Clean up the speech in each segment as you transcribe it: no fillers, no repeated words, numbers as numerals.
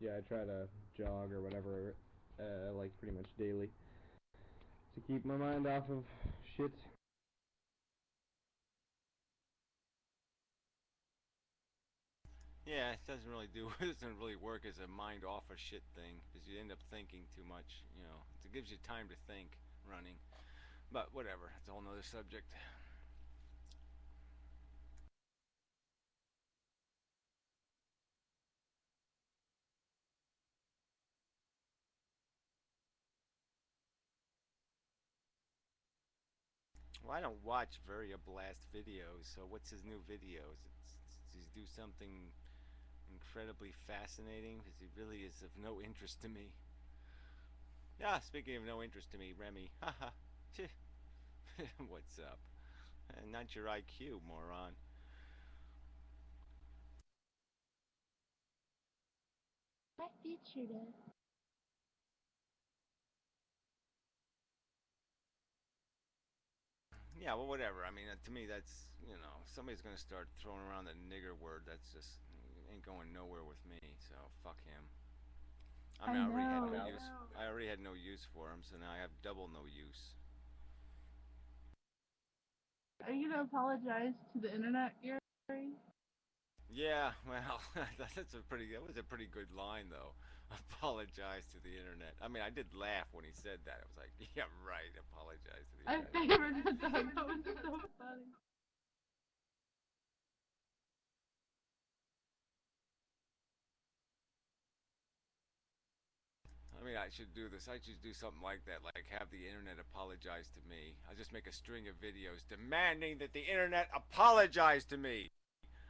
yeah, I try to jog or whatever, like pretty much daily to keep my mind off of shit. Yeah, it doesn't really do. It doesn't really work as a mind off of shit thing because you end up thinking too much. You know, it gives you time to think running. But whatever, it's a whole nother subject. Well, I don't watch very blast videos, so what's his new videos? Does he do something incredibly fascinating? Because he really is of no interest to me. Ah, speaking of no interest to me, Remy. Haha. What's up? Not your IQ, moron. My teacher does. Yeah, well, whatever. I mean, to me, that's somebody's gonna start throwing around the nigger word. That's just ain't going nowhere with me. So fuck him. I mean, I I already had no know. use. I already had no use for him, so now I have double no use. Are you gonna apologize to the internet, Gary? Yeah, well, that was a pretty good line though. Apologize to the internet. I mean, I did laugh when he said that. I was like, yeah, right. Apologize to the I internet. favored the dog. That was so funny. I mean, I should do this. I should do something like that, like have the internet apologize to me. I'll just make a string of videos demanding that the internet apologize to me.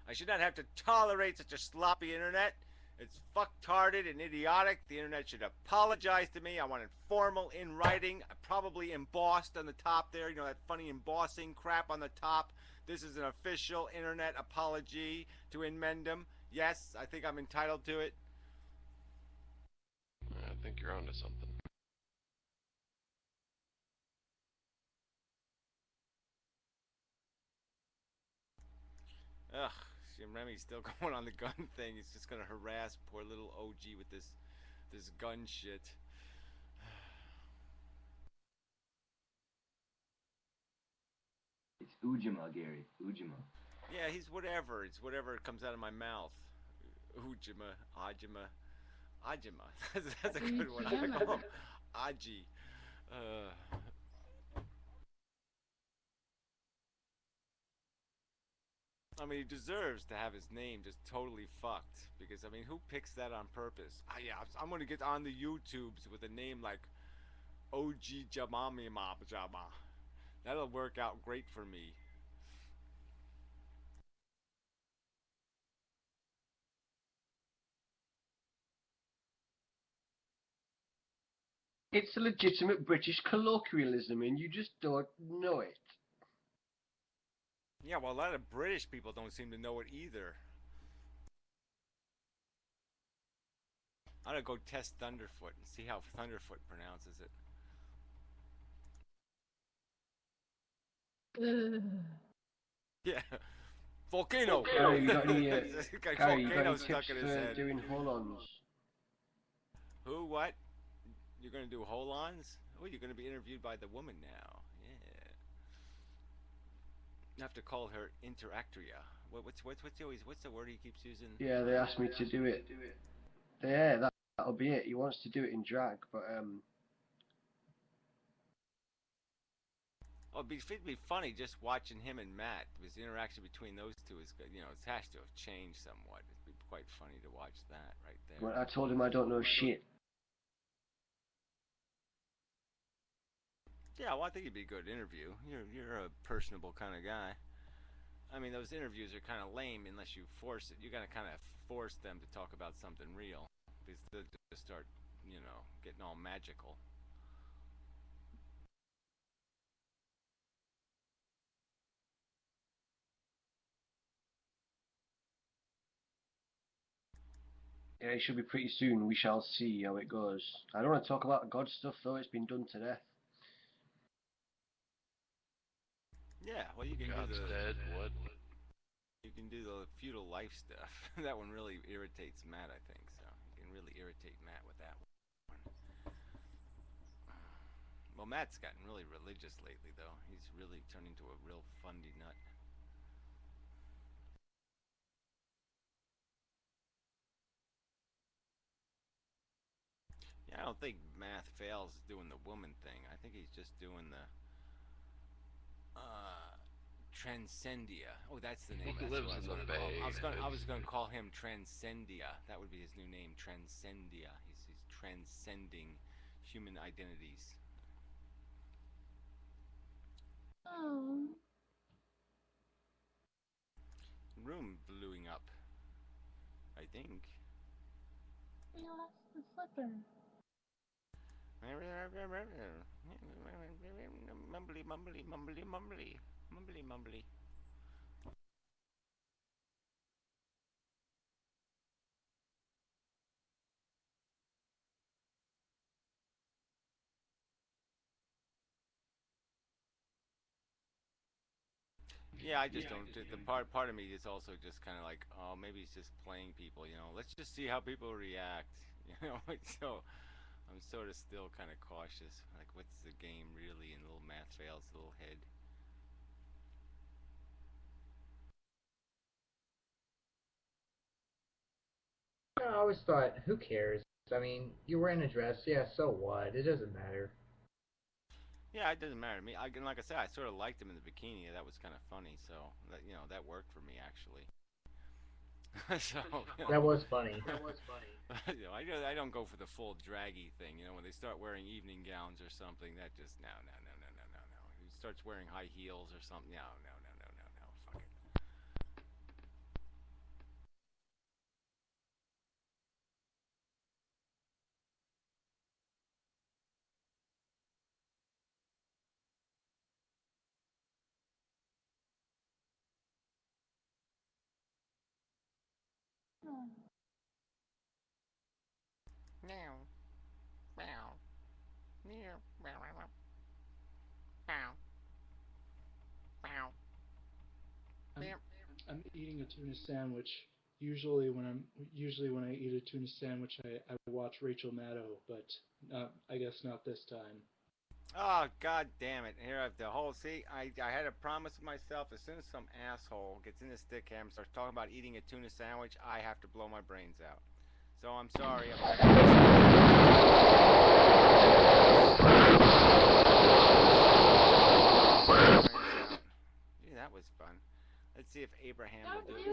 I should not have to tolerate such a sloppy internet. It's fucktarded and idiotic. The internet should apologize to me. I want it formal in writing, probably embossed on the top there. You know, that funny embossing crap on the top. This is an official internet apology to Inmendham. Yes, I think I'm entitled to it. I think you're onto something. Ugh, Remy's still going on the gun thing. He's just gonna harass poor little OG with this gun shit. It's Ujima, Gary. Ujima. Yeah, he's whatever. It's whatever comes out of my mouth. Ujima, Ajima, Ajima. That's a good one. I call him Aji. Uh, I mean, he deserves to have his name just totally fucked because I mean, who picks that on purpose? Ah, yeah, I'm gonna get on the YouTubes with a name like OG Jamami Jama. That'll work out great for me. It's a legitimate British colloquialism and you just don't know it. Yeah, well, a lot of British people don't seem to know it either. I'm gonna go test Thunderfoot and see how Thunderfoot pronounces it. Ugh. Yeah, volcano. Gary, you got any This guy Gary, you got volcano any stuck tips in his for head. doing hold-ons? Who? What? You're gonna do hold-ons? Oh, you're gonna be interviewed by the woman now. Yeah. You have to call her interactria. What's the word he keeps using? Yeah, they asked me to do it. Yeah, that'll be it. He wants to do it in drag, but Oh, it'd be funny just watching him and Matt because the interaction between those two is good. You know, it has to have changed somewhat. It'd be quite funny to watch that right there. I told him I don't know shit. Yeah, well, I think it'd be a good interview. You're a personable kind of guy. I mean, those interviews are kind of lame unless you force it. You gotta kind of force them to talk about something real because they'll just start, getting all magical. Yeah, it should be pretty soon. We shall see how it goes. I don't want to talk about God stuff though. It's been done to death. Yeah, well, you can do God's the dead. What? feudal life stuff. That one really irritates Matt, I think. So can really irritate Matt with that one. Well, Matt's gotten really religious lately, though. He's really turned into a real fundy nut. Yeah, I don't think Matt fails doing the woman thing. I think he's just doing the Transcendia. Oh, that's the name. He That's lives what I was in the gonna call him. Bay. I was gonna call him Transcendia. That would be his new name, Transcendia. He's transcending human identities. Oh. Room blowing up, I think. We lost the slipper. Mumbly, mumbly, mumbly, mumbly, mumbly, mumbly. Yeah, I just don't. The part of me is also just kind of like, oh, maybe he's just playing people. You know, let's just see how people react. You know, so I'm sort of still kind of cautious. Like, what's the game really in little Matt Fail's little head? I always thought, who cares? I mean, you're wearing a dress, yeah, so what? It doesn't matter. Yeah, it doesn't matter to me. Like I said, I sort of liked him in the bikini. That was kind of funny. So that that worked for me actually. So That was funny. I don't go for the full draggy thing. You know, when they start wearing evening gowns or something, that just no. He starts wearing high heels or something. No. Fuck it. Oh. Meow, meow, meow, meow, meow, meow, meow. I'm eating a tuna sandwich. Usually when I eat a tuna sandwich, I watch Rachel Maddow, but I guess not this time. Oh, god damn it. Here I have the whole. See, I had a promise with myself. As soon as some asshole gets in the Stickam and starts talking about eating a tuna sandwich, I have to blow my brains out. So I'm sorry. Gee, that was fun. Let's see if Abraham will do it too.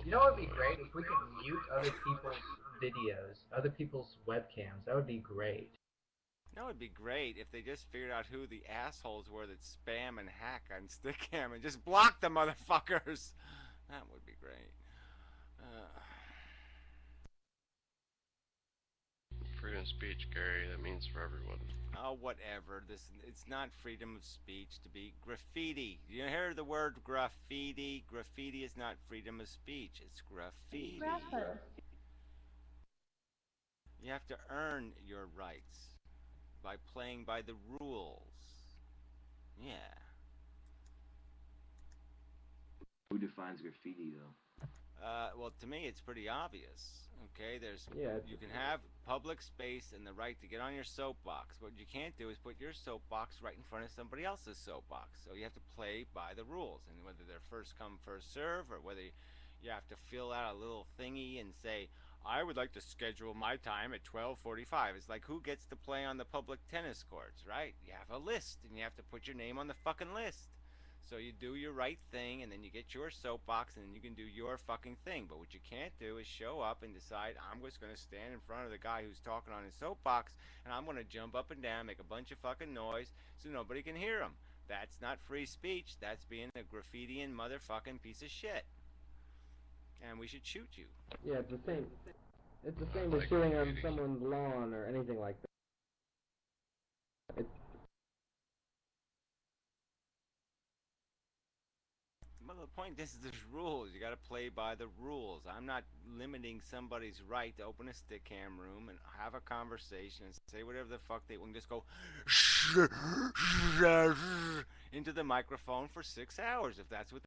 You know what would be great? If we could mute other people's videos, other people's webcams. That would be great. That would be great if they just figured out who the assholes were that spam and hack on Stickam and just block the motherfuckers. That would be great. Freedom of speech, Gary. That means for everyone. Oh, whatever. It's not freedom of speech to be graffiti. You hear the word graffiti? Graffiti is not freedom of speech. It's graffiti. You have to earn your rights by playing by the rules. Yeah. Who defines graffiti, though? Well, to me, it's pretty obvious. Okay, you can have public space and the right to get on your soapbox. What you can't do is put your soapbox right in front of somebody else's soapbox. So you have to play by the rules, and whether they're first come, first serve, or whether you have to fill out a little thingy and say, I would like to schedule my time at 12:45. It's like, who gets to play on the public tennis courts, right? You have a list, and you have to put your name on the fucking list. So you do your right thing, and then you get your soapbox, and then you can do your fucking thing. But what you can't do is show up and decide, I'm just going to stand in front of the guy who's talking on his soapbox, and I'm going to jump up and down, make a bunch of fucking noise, so nobody can hear him. That's not free speech. That's being a graffitiing motherfucking piece of shit. And we should shoot you. Yeah, it's the same. It's the same with shooting on someone's lawn or anything like that. Well, the point is, there's rules. You got to play by the rules. I'm not limiting somebody's right to open a Stickam room and have a conversation and say whatever the fuck they want. Just go into the microphone for 6 hours if that's what